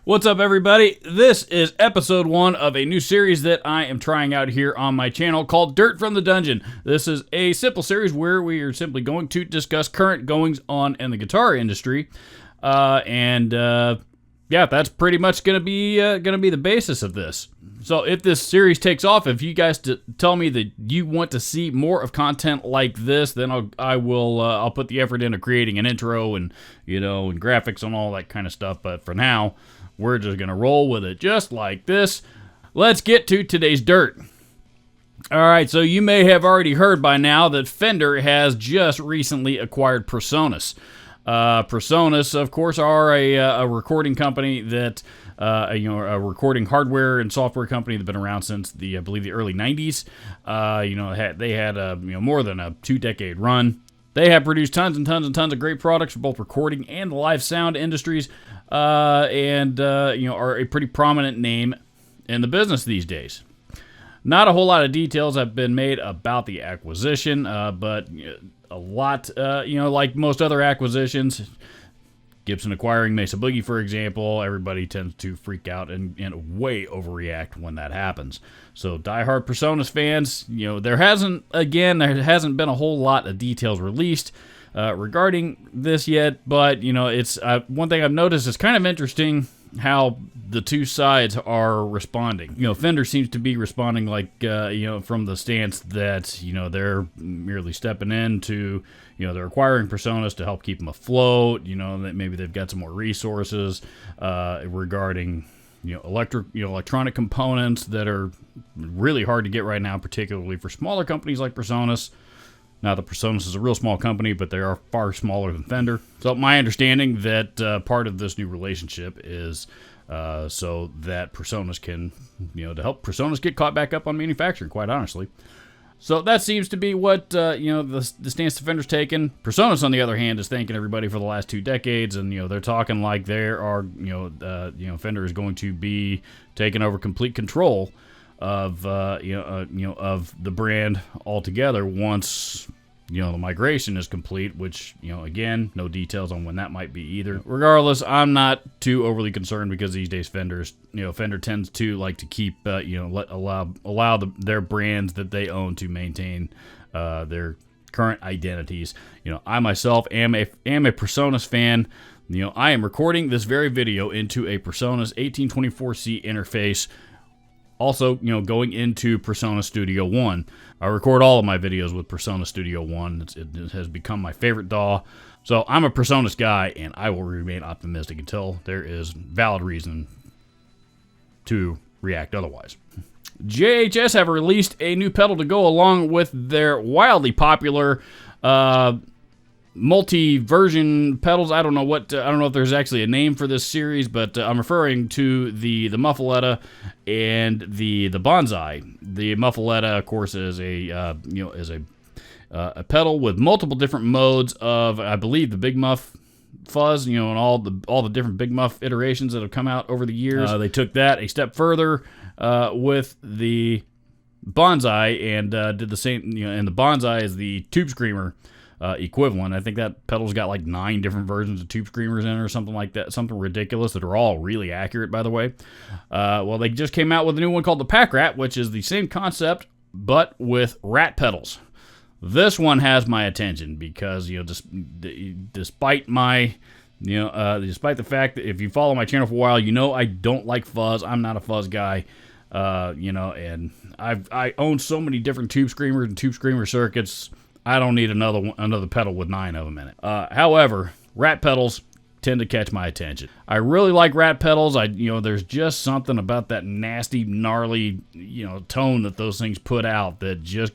What's up, everybody? This is episode 1 of a new series that I am trying out here on my channel called Dirt from the Dungeon. This is a simple series where we are simply going to discuss current goings on in the guitar industry, yeah, that's pretty much gonna be the basis of this. So if this series takes off, if you guys tell me that you want to see more of content like this, then I'll put the effort into creating an intro and and graphics and all that kind of stuff. But for now, we're just gonna roll with it just like this. Let's get to today's dirt. All right, so you may have already heard by now that Fender has just recently acquired PreSonus. PreSonus, of course, are a recording company that, a recording hardware and software company that's been around since I believe the early 90s. They had more than a 2-decade run. They have produced tons and tons and tons of great products for both recording and the live sound industries, are a pretty prominent name in the business these days. Not a whole lot of details have been made about the acquisition, but a lot, like most other acquisitions, Gibson acquiring Mesa Boogie, for example, everybody tends to freak out and way overreact when that happens. So diehard PreSonus fans, there hasn't been a whole lot of details released regarding this yet, but, it's one thing I've noticed is kind of interesting how the two sides are responding. Fender seems to be responding like, from the stance that, they're merely stepping into, they're acquiring PreSonus to help keep them afloat, that maybe they've got some more resources regarding, electronic components that are really hard to get right now, particularly for smaller companies like PreSonus. Now, the PreSonus is a real small company, but they are far smaller than Fender. So my understanding that part of this new relationship is so that PreSonus can, to help PreSonus get caught back up on manufacturing, quite honestly. So that seems to be what, the stance the Fender's taken. PreSonus, on the other hand, is thanking everybody for the last 2 decades, and, they're talking like Fender is going to be taking over complete control of of the brand altogether once the migration is complete, which again, no details on when that might be either. Regardless, I'm not too overly concerned because these days Fender tends to like to keep allow their brands that they own to maintain their current identities. I myself am a PreSonus fan. I am recording this very video into a PreSonus 1824C interface. Also, going into PreSonus Studio One. I record all of my videos with PreSonus Studio One. It has become my favorite DAW. So I'm a PreSonus guy, and I will remain optimistic until there is valid reason to react otherwise. JHS have released a new pedal to go along with their wildly popular multi-version pedals. I don't know if there's actually a name for this series, but I'm referring to the Muffaletta and the Bonsai. The Muffaletta, of course, is a pedal with multiple different modes of, I believe, the Big Muff fuzz, and all the different Big Muff iterations that have come out over the years. They took that a step further with the Bonsai and did the same. And the Bonsai is the Tube Screamer equivalent. I think that pedal's got like 9 different versions of Tube Screamers in it or something like that. Something ridiculous that are all really accurate, by the way. Well, they just came out with a new one called the Packrat, which is the same concept, but with rat pedals. This one has my attention because, despite the fact that if you follow my channel for a while, I don't like fuzz. I'm not a fuzz guy. And I own so many different Tube Screamers and Tube Screamer circuits. I don't need another pedal with 9 of them in it. However, rat pedals tend to catch my attention. I really like rat pedals. There's just something about that nasty, gnarly, tone that those things put out that just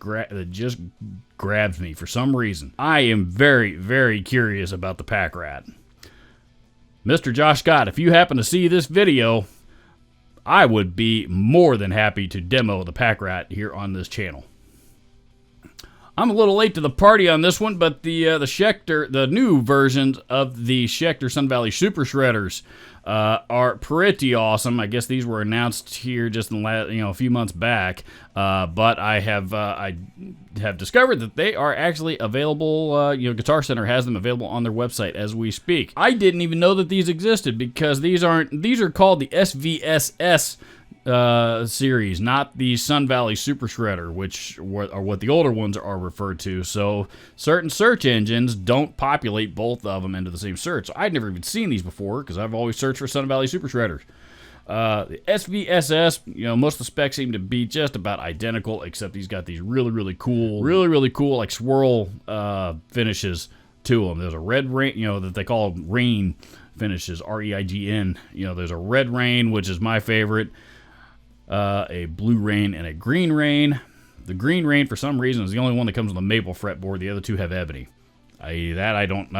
grabs me for some reason. I am very, very curious about the Packrat. Mr. Josh Scott, if you happen to see this video, I would be more than happy to demo the Packrat here on this channel. I'm a little late to the party on this one, but the Schecter, the new versions of the Schecter Sun Valley Super Shredders are pretty awesome. I guess these were announced here just in the last, a few months back. But I have discovered that they are actually available. Guitar Center has them available on their website as we speak. I didn't even know that these existed because these are called the SVSS series, not the Sun Valley Super Shredder, which are what the older ones are referred to. So certain search engines don't populate both of them into the same search. So I'd never even seen these before because I've always searched for Sun Valley Super Shredders. The SVSS, most of the specs seem to be just about identical, except he's got these really cool like swirl finishes to them. There's a red rain, that they call rain finishes, REIGN. There's a red rain, which is my favorite. A blue rain and a green rain. The green rain, for some reason, is the only one that comes with a maple fretboard. The other two have ebony. I don't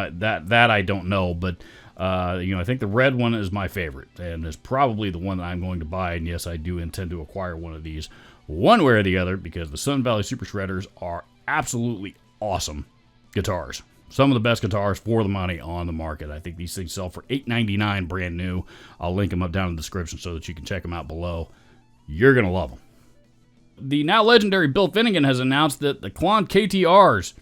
know, but I think the red one is my favorite, and is probably the one that I'm going to buy. And yes, I do intend to acquire one of these, one way or the other, because the Sun Valley Super Shredders are absolutely awesome guitars. Some of the best guitars for the money on the market. I think these things sell for $8.99 brand new. I'll link them up down in the description so that you can check them out below. You're going to love them. The now legendary Bill Finnegan has announced that the Klon KTRs,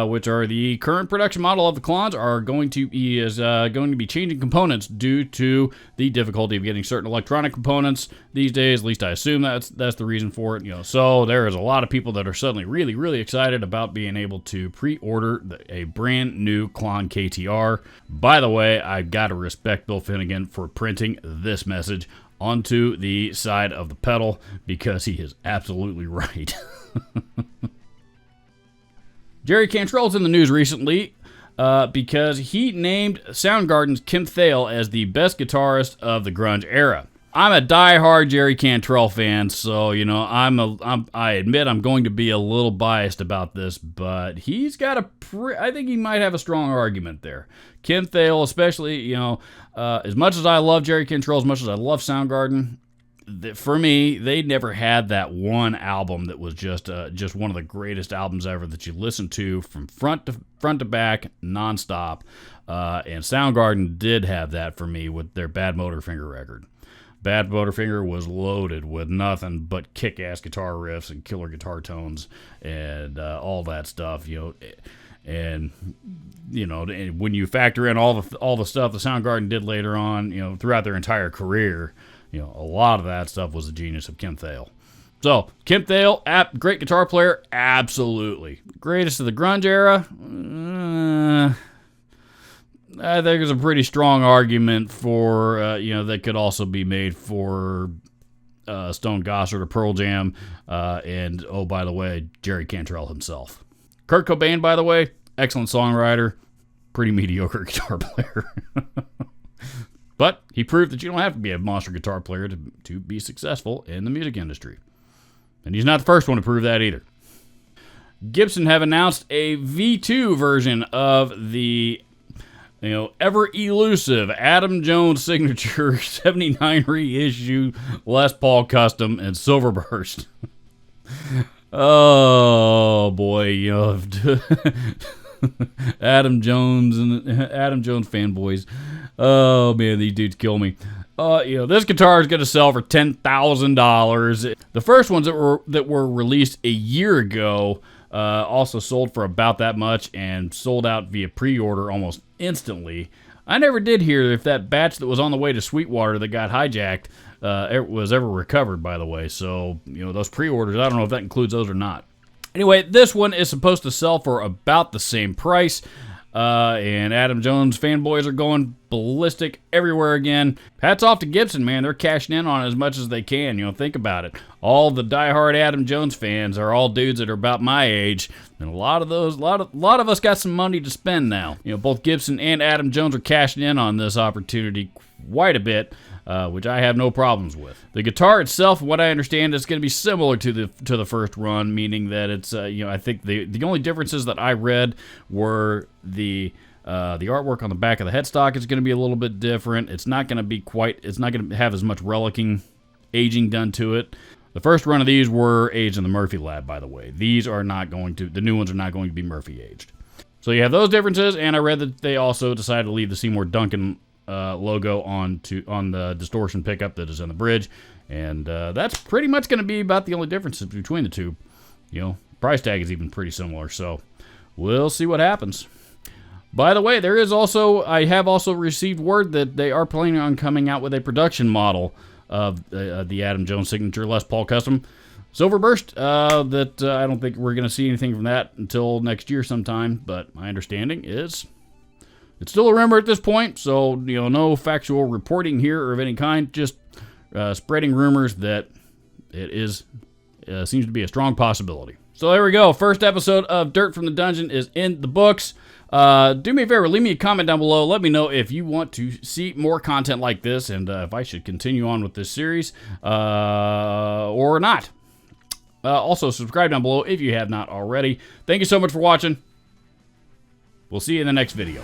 which are the current production model of the Klons, are going to be changing components due to the difficulty of getting certain electronic components these days. At least I assume that's the reason for it. So there is a lot of people that are suddenly really excited about being able to pre-order a brand new Klon KTR. By the way, I've got to respect Bill Finnegan for printing this message onto the side of the pedal, because he is absolutely right. Jerry Cantrell's in the news recently because he named Soundgarden's Kim Thale as the best guitarist of the grunge era. I'm a die-hard Jerry Cantrell fan, so I admit I'm going to be a little biased about this, but he's got I think he might have a strong argument there. Kim Thale, especially, as much as I love Jerry Cantrell, as much as I love Soundgarden, for me, they never had that one album that was just one of the greatest albums ever that you listen to from front to back, nonstop. And Soundgarden did have that for me with their Bad Motorfinger record. Bad Motorfinger was loaded with nothing but kick-ass guitar riffs and killer guitar tones and all that stuff, And when you factor in all the stuff the Soundgarden did later on, throughout their entire career, a lot of that stuff was the genius of Kim Thale. So, Kim Thale, great guitar player, absolutely. Greatest of the grunge era? I think there's a pretty strong argument for, that could also be made for Stone Gossard or Pearl Jam, and, oh, by the way, Jerry Cantrell himself. Kurt Cobain, by the way, excellent songwriter, pretty mediocre guitar player. But he proved that you don't have to be a monster guitar player to be successful in the music industry. And he's not the first one to prove that either. Gibson have announced a V2 version of the ever elusive Adam Jones signature 79 reissue Les Paul Custom and Silverburst. Oh boy, Adam Jones fanboys. Oh man, these dudes kill me. This guitar is going to sell for $10,000. The first ones that were released a year ago also sold for about that much and sold out via pre-order almost instantly. I never did hear if that batch that was on the way to Sweetwater that got hijacked was ever recovered, by the way. So, those pre-orders, I don't know if that includes those or not. Anyway, this one is supposed to sell for about the same price. And Adam Jones fanboys are going ballistic everywhere again. Hats off to Gibson, man. They're cashing in on it as much as they can. Think about it. All the diehard Adam Jones fans are all dudes that are about my age, and a lot of us got some money to spend now. Both Gibson and Adam Jones are cashing in on this opportunity quite a bit. Which I have no problems with. The guitar itself, what I understand, is going to be similar to the first run, meaning that it's I think the only differences that I read were the artwork on the back of the headstock is going to be a little bit different. It's not going to have as much relicking, aging done to it. The first run of these were aged in the Murphy lab, by the way. These are not going to, the new ones are not going to be Murphy aged. So you have those differences, and I read that they also decided to leave the Seymour Duncan logo on the distortion pickup that is in the bridge, and that's pretty much going to be about the only differences between the two. You know, price tag is even pretty similar, so we'll see what happens. By the way, I have also received word that they are planning on coming out with a production model of the Adam Jones Signature Les Paul Custom Silverburst. I don't think we're going to see anything from that until next year sometime, but my understanding is it's still a rumor at this point, so no factual reporting here or of any kind, just spreading rumors that it seems to be a strong possibility. So there we go. First episode of Dirt from the Dungeon is in the books. Do me a favor, leave me a comment down below. Let me know if you want to see more content like this and if I should continue on with this series or not. Also, subscribe down below if you have not already. Thank you so much for watching. We'll see you in the next video.